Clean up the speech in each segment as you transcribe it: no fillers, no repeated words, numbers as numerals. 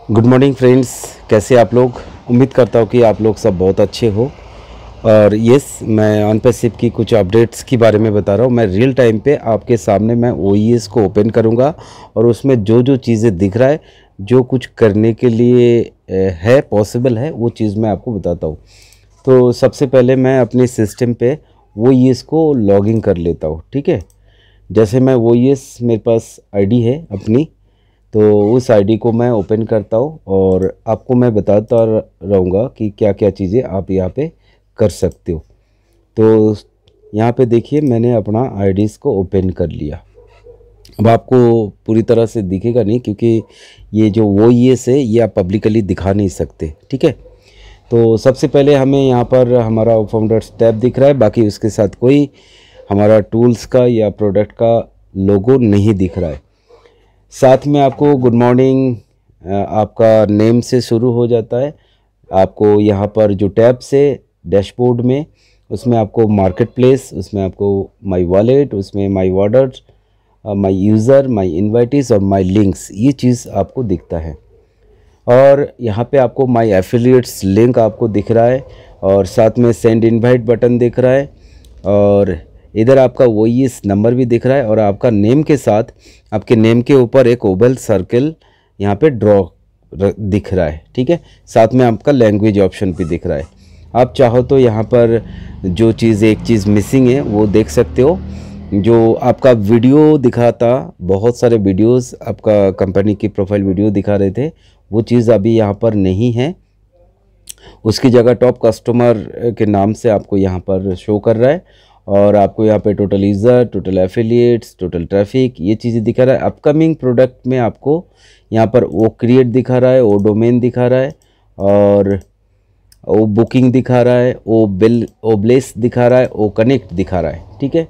Good morning friends, कैसे आप लोग। उम्मीद करता हूँ कि आप लोग सब बहुत अच्छे हो। और यस, मैं ऑनपैसिव की कुछ अपडेट्स के बारे में बता रहा हूँ। मैं रियल टाइम पे आपके सामने मैं OES को ओपन करूँगा और उसमें जो जो चीज़ें दिख रहा है, जो कुछ करने के लिए है पॉसिबल है, वो चीज़ मैं आपको बताता हूँ। तो सबसे पहले मैं अपने सिस्टम पे OES को लॉगिन कर लेता हूँ। ठीक है, जैसे मैं OES मेरे पास आईडी है अपनी, तो उस आईडी को मैं ओपन करता हूँ और आपको मैं बताता रहूँगा कि क्या क्या चीज़ें आप यहाँ पे कर सकते हो। तो यहाँ पे देखिए, मैंने अपना आईडीज़ को ओपन कर लिया। अब आपको पूरी तरह से दिखेगा नहीं, क्योंकि ये जो OES है ये आप पब्लिकली दिखा नहीं सकते। ठीक है, तो सबसे पहले हमें यहाँ पर हमारा फाउंडर्स टैब दिख रहा है, बाकी उसके साथ कोई हमारा टूल्स का या प्रोडक्ट का लोगो नहीं दिख रहा है। साथ में आपको गुड मॉर्निंग आपका नेम से शुरू हो जाता है। आपको यहाँ पर जो टैब्स है डैशबोर्ड में, उसमें आपको मार्केट प्लेस, उसमें आपको माई वॉलेट, उसमें माई ऑर्डर, माई यूज़र, माई इन्वाइटीज़ और माई लिंक्स, ये चीज़ आपको दिखता है। और यहाँ पे आपको माई एफिलिएट्स लिंक आपको दिख रहा है और साथ में सेंड इनवाइट बटन दिख रहा है और इधर आपका OES नंबर भी दिख रहा है और आपका नेम के साथ आपके नेम के ऊपर एक ओवल सर्कल यहाँ पे ड्रॉ दिख रहा है। ठीक है, साथ में आपका लैंग्वेज ऑप्शन भी दिख रहा है। आप चाहो तो यहाँ पर जो चीज़ एक चीज़ मिसिंग है वो देख सकते हो। जो आपका वीडियो दिखाता, बहुत सारे वीडियोस आपका कंपनी की प्रोफाइल वीडियो दिखा रहे थे, वो चीज़ अभी यहाँ पर नहीं है। उसकी जगह टॉप कस्टमर के नाम से आपको यहाँ पर शो कर रहा है और आपको यहाँ पे total user, total affiliates, total traffic, ये चीज़ें दिखा रहा है। अपकमिंग प्रोडक्ट में आपको यहाँ पर ओ क्रिएट दिखा रहा है, ओ डोमेन दिखा रहा है और ओ बुकिंग दिखा रहा है, ओ बिल, ओ ब्लेस दिखा रहा है, ओ कनेक्ट दिखा रहा है। ठीक है,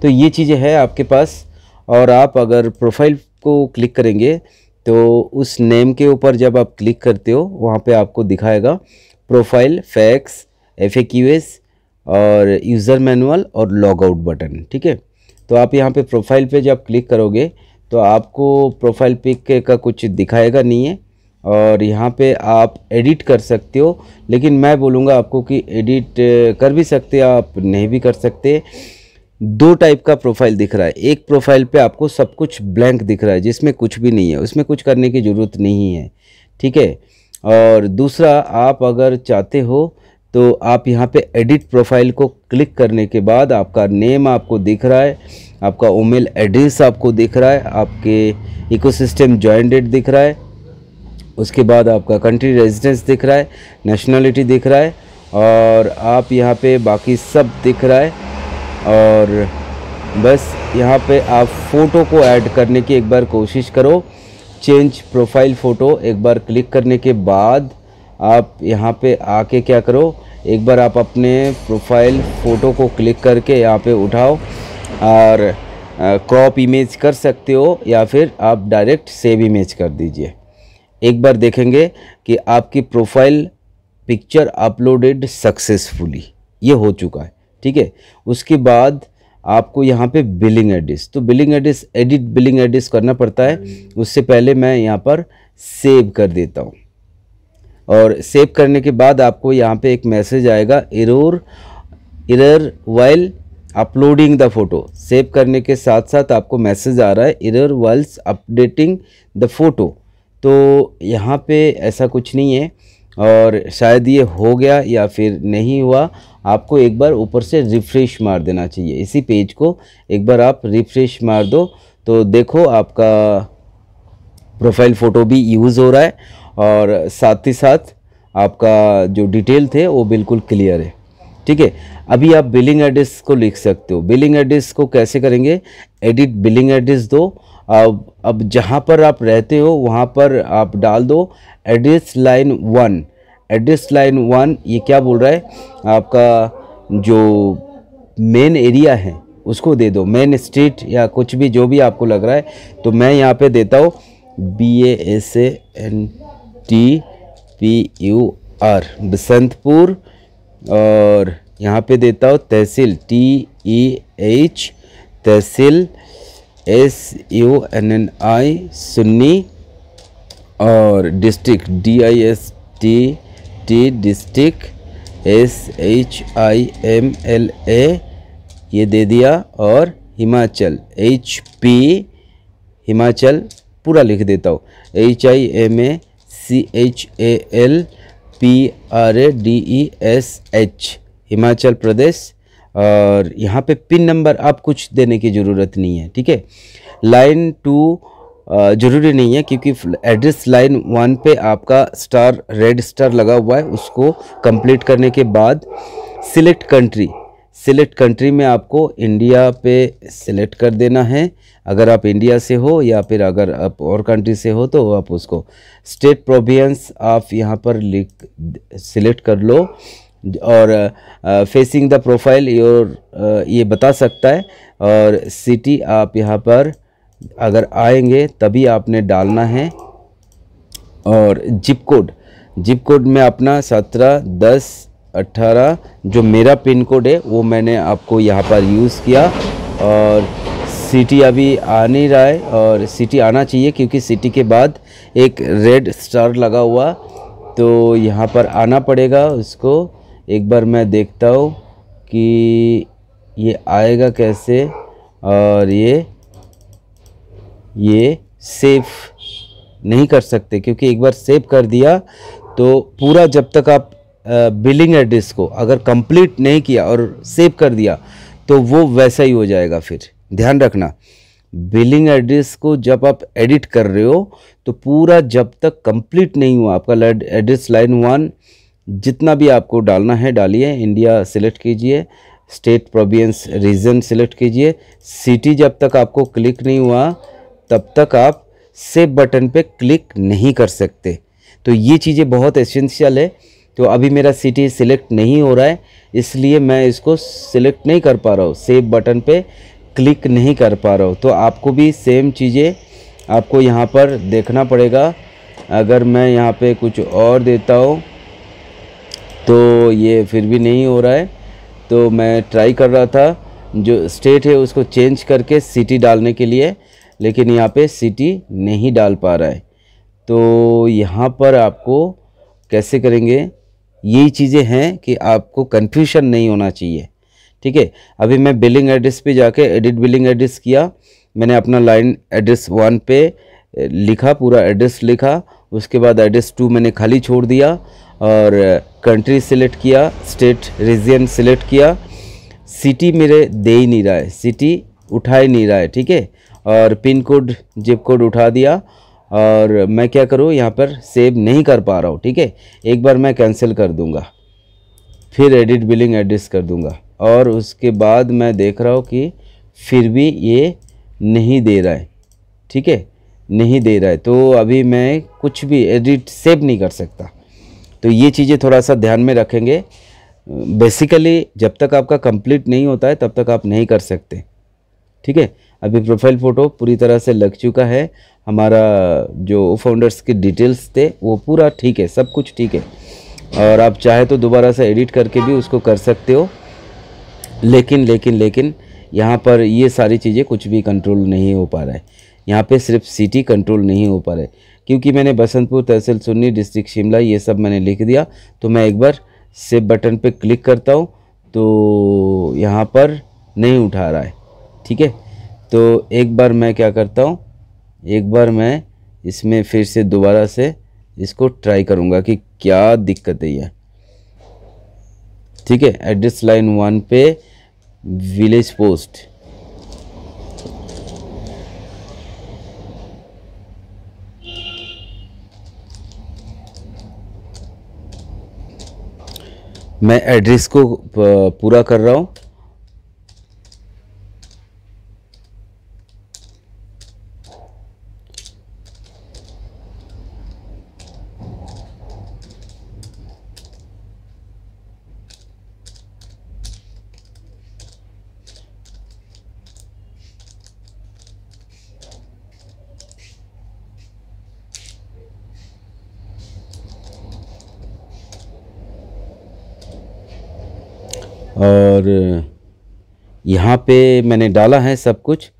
तो ये चीज़ें हैं आपके पास। और आप अगर प्रोफाइल को क्लिक करेंगे तो उस नेम के ऊपर जब आप क्लिक करते हो, वहाँ पे आपको दिखाएगा प्रोफाइल, फैक्स, FAQs और यूज़र मैनुअल और लॉग आउट बटन। ठीक है, तो आप यहाँ पे प्रोफाइल पे जब क्लिक करोगे तो आपको प्रोफाइल पिक का कुछ दिखाएगा नहीं है और यहाँ पे आप एडिट कर सकते हो। लेकिन मैं बोलूँगा आपको कि एडिट कर भी सकते, आप नहीं भी कर सकते। दो टाइप का प्रोफाइल दिख रहा है। एक प्रोफाइल पे आपको सब कुछ ब्लैंक दिख रहा है, जिसमें कुछ भी नहीं है, उसमें कुछ करने की ज़रूरत नहीं है। ठीक है, और दूसरा, आप अगर चाहते हो तो आप यहाँ पे एडिट प्रोफाइल को क्लिक करने के बाद आपका नेम आपको दिख रहा है, आपका ईमेल एड्रेस आपको दिख रहा है, आपके इकोसिस्टम जॉइन डेट दिख रहा है, उसके बाद आपका कंट्री रेजिडेंस दिख रहा है, नेशनलिटी दिख रहा है और आप यहाँ पे बाकी सब दिख रहा है। और बस यहाँ पे आप फ़ोटो को ऐड करने की एक बार कोशिश करो। चेंज प्रोफाइल फ़ोटो एक बार क्लिक करने के बाद आप यहाँ पे आके क्या करो, एक बार आप अपने प्रोफाइल फ़ोटो को क्लिक करके यहाँ पे उठाओ और क्रॉप इमेज कर सकते हो या फिर आप डायरेक्ट सेव इमेज कर दीजिए। एक बार देखेंगे कि आपकी प्रोफाइल पिक्चर अपलोडेड सक्सेसफुली, ये हो चुका है। ठीक है, उसके बाद आपको यहाँ पे बिलिंग एड्रेस, तो billing address, edit billing address करना पड़ता है। उससे पहले मैं यहाँ पर सेव कर देता हूँ और सेव करने के बाद आपको यहाँ पे एक मैसेज आएगा, error while uploading the photo. Save करने के साथ साथ आपको मैसेज आ रहा है, error whiles updating the photo. तो यहाँ पे ऐसा कुछ नहीं है और शायद ये हो गया या फिर नहीं हुआ। आपको एक बार ऊपर से रिफ़्रेश मार देना चाहिए, इसी पेज को एक बार आप रिफ़्रेश मार दो तो देखो आपका प्रोफाइल फ़ोटो भी यूज़ हो रहा है और साथ ही साथ आपका जो डिटेल थे वो बिल्कुल क्लियर है। ठीक है, अभी आप बिलिंग एड्रेस को लिख सकते हो। बिलिंग एड्रेस को कैसे करेंगे, एडिट बिलिंग एड्रेस दो। अब जहाँ पर आप रहते हो वहाँ पर आप डाल दो एड्रेस लाइन 1। एड्रेस लाइन 1 ये क्या बोल रहा है, आपका जो मेन एरिया है उसको दे दो, मेन स्ट्रीट या कुछ भी जो भी आपको लग रहा है। तो मैं यहाँ पे देता हूँ BASANTPUR बसंतपुर और यहाँ पे देता हूँ तहसील TEH तहसील SUNNI सुन्नी और डिस्ट्रिक्ट DISTT डिस्ट्रिक्ट SHIMLA ये दे दिया। और हिमाचल HP हिमाचल पूरा लिख देता हूँ, HIMACHALPRADESH हिमाचल प्रदेश। और यहाँ पे पिन नंबर आप कुछ देने की ज़रूरत नहीं है, ठीक है। लाइन 2 ज़रूरी नहीं है, क्योंकि एड्रेस लाइन 1 पे आपका स्टार रेड स्टार लगा हुआ है। उसको कंप्लीट करने के बाद सिलेक्ट कंट्री में आपको इंडिया पे सिलेक्ट कर देना है, अगर आप इंडिया से हो, या फिर अगर आप और कंट्री से हो तो आप उसको स्टेट प्रोविंस आप यहाँ पर सिलेक्ट कर लो। और फेसिंग द प्रोफाइल योर ये बता सकता है। और सिटी आप यहाँ पर अगर आएंगे तभी आपने डालना है। और जिप कोड में अपना 171018 जो मेरा पिन कोड है वो मैंने आपको यहाँ पर यूज़ किया। और सिटी अभी आ नहीं रहा है, और सिटी आना चाहिए क्योंकि सिटी के बाद एक रेड स्टार लगा हुआ, तो यहाँ पर आना पड़ेगा उसको। एक बार मैं देखता हूँ कि ये आएगा कैसे। और ये सेव नहीं कर सकते, क्योंकि एक बार सेव कर दिया तो पूरा, जब तक आप बिलिंग एड्रेस को अगर कंप्लीट नहीं किया और सेव कर दिया तो वो वैसा ही हो जाएगा। फिर ध्यान रखना, बिलिंग एड्रेस को जब आप एडिट कर रहे हो तो पूरा जब तक कंप्लीट नहीं हुआ आपका एड्रेस लाइन 1 जितना भी आपको डालना है डालिए। इंडिया सिलेक्ट कीजिए, स्टेट प्रोविंस रीजन सिलेक्ट कीजिए। सिटी जब तक आपको क्लिक नहीं हुआ तब तक आप सेव बटन पे क्लिक नहीं कर सकते। तो ये चीज़ें बहुत एसेंशियल है। तो अभी मेरा सिटी सिलेक्ट नहीं हो रहा है, इसलिए मैं इसको सिलेक्ट नहीं कर पा रहा हूँ, सेव बटन पे क्लिक नहीं कर पा रहा हूँ। तो आपको भी सेम चीज़ें आपको यहाँ पर देखना पड़ेगा। अगर मैं यहाँ पे कुछ और देता हूँ तो ये फिर भी नहीं हो रहा है। तो मैं ट्राई कर रहा था जो स्टेट है उसको चेंज करके सिटी डालने के लिए, लेकिन यहाँ पे सिटी नहीं डाल पा रहा है। तो यहाँ पर आपको कैसे करेंगे, यही चीज़ें हैं कि आपको कन्फ्यूजन नहीं होना चाहिए, ठीक है। अभी मैं बिलिंग एड्रेस पे जाके एडिट बिलिंग एड्रेस किया, मैंने अपना लाइन एड्रेस 1 पे लिखा, पूरा एड्रेस लिखा। उसके बाद एड्रेस 2 मैंने खाली छोड़ दिया और कंट्री सिलेक्ट किया, स्टेट रीजन सिलेक्ट किया। सिटी मेरे दे ही नहीं रहा है, सिटी उठा ही नहीं रहा है, ठीक है। और पिन कोड जिप कोड उठा दिया। और मैं क्या करूँ, यहाँ पर सेव नहीं कर पा रहा हूँ, ठीक है। एक बार मैं कैंसिल कर दूँगा, फिर एडिट बिलिंग एड्रेस कर दूँगा। और उसके बाद मैं देख रहा हूँ कि फिर भी ये नहीं दे रहा है, ठीक है, नहीं दे रहा है। तो अभी मैं कुछ भी एडिट सेव नहीं कर सकता। तो ये चीज़ें थोड़ा सा ध्यान में रखेंगे। बेसिकली जब तक आपका कंप्लीट नहीं होता है तब तक आप नहीं कर सकते, ठीक है। अभी प्रोफाइल फ़ोटो पूरी तरह से लग चुका है। हमारा जो फाउंडर्स की डिटेल्स थे वो पूरा ठीक है, सब कुछ ठीक है। और आप चाहे तो दोबारा से एडिट करके भी उसको कर सकते हो। लेकिन यहाँ पर ये सारी चीज़ें कुछ भी कंट्रोल नहीं हो पा रहा है। यहाँ पे सिर्फ सिटी कंट्रोल नहीं हो पा रहा है, क्योंकि मैंने बसंतपुर, तहसील सुन्नी, डिस्ट्रिक्ट शिमला ये सब मैंने लिख दिया। तो मैं एक बार सेव बटन पे क्लिक करता हूँ तो यहाँ पर नहीं उठा रहा है, ठीक है। तो एक बार मैं क्या करता हूँ, एक बार मैं इसमें फिर से दोबारा से इसको ट्राई करूँगा कि क्या दिक्कत है ये, ठीक है। एड्रेस लाइन 1 पे विलेज पोस्ट, मैं एड्रेस को पूरा कर रहा हूँ। और यहाँ पे मैंने डाला है सब कुछ।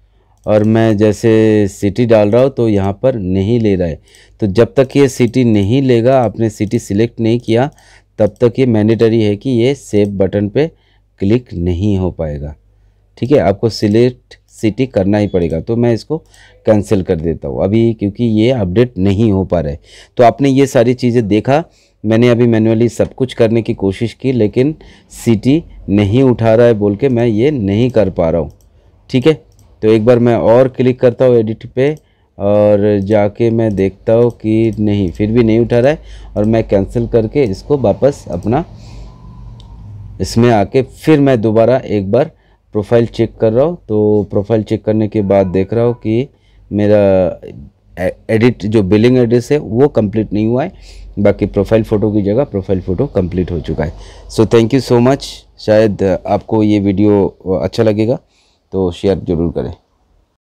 और मैं जैसे सिटी डाल रहा हूँ तो यहाँ पर नहीं ले रहा है। तो जब तक ये सिटी नहीं लेगा, आपने सिटी सिलेक्ट नहीं किया, तब तक ये मैंडेटरी है कि ये सेव बटन पे क्लिक नहीं हो पाएगा। ठीक है, आपको सिलेक्ट सिटी करना ही पड़ेगा। तो मैं इसको कैंसिल कर देता हूँ अभी, क्योंकि ये अपडेट नहीं हो पा रहा है। तो आपने ये सारी चीज़ें देखा, मैंने अभी मैन्युअली सब कुछ करने की कोशिश की, लेकिन सिटी नहीं उठा रहा है बोल के मैं ये नहीं कर पा रहा हूँ। ठीक है, तो एक बार मैं और क्लिक करता हूँ एडिट पे, और जाके मैं देखता हूँ कि नहीं, फिर भी नहीं उठा रहा है। और मैं कैंसिल करके इसको वापस अपना इसमें आके फिर मैं दोबारा एक बार प्रोफाइल चेक कर रहा हूँ। तो प्रोफाइल चेक करने के बाद देख रहा हूँ कि मेरा एडिट जो बिलिंग एड्रेस है वो कंप्लीट नहीं हुआ है, बाकी प्रोफाइल फ़ोटो की जगह प्रोफाइल फ़ोटो कंप्लीट हो चुका है। So thank you so much. शायद आपको ये वीडियो अच्छा लगेगा, तो शेयर ज़रूर करें।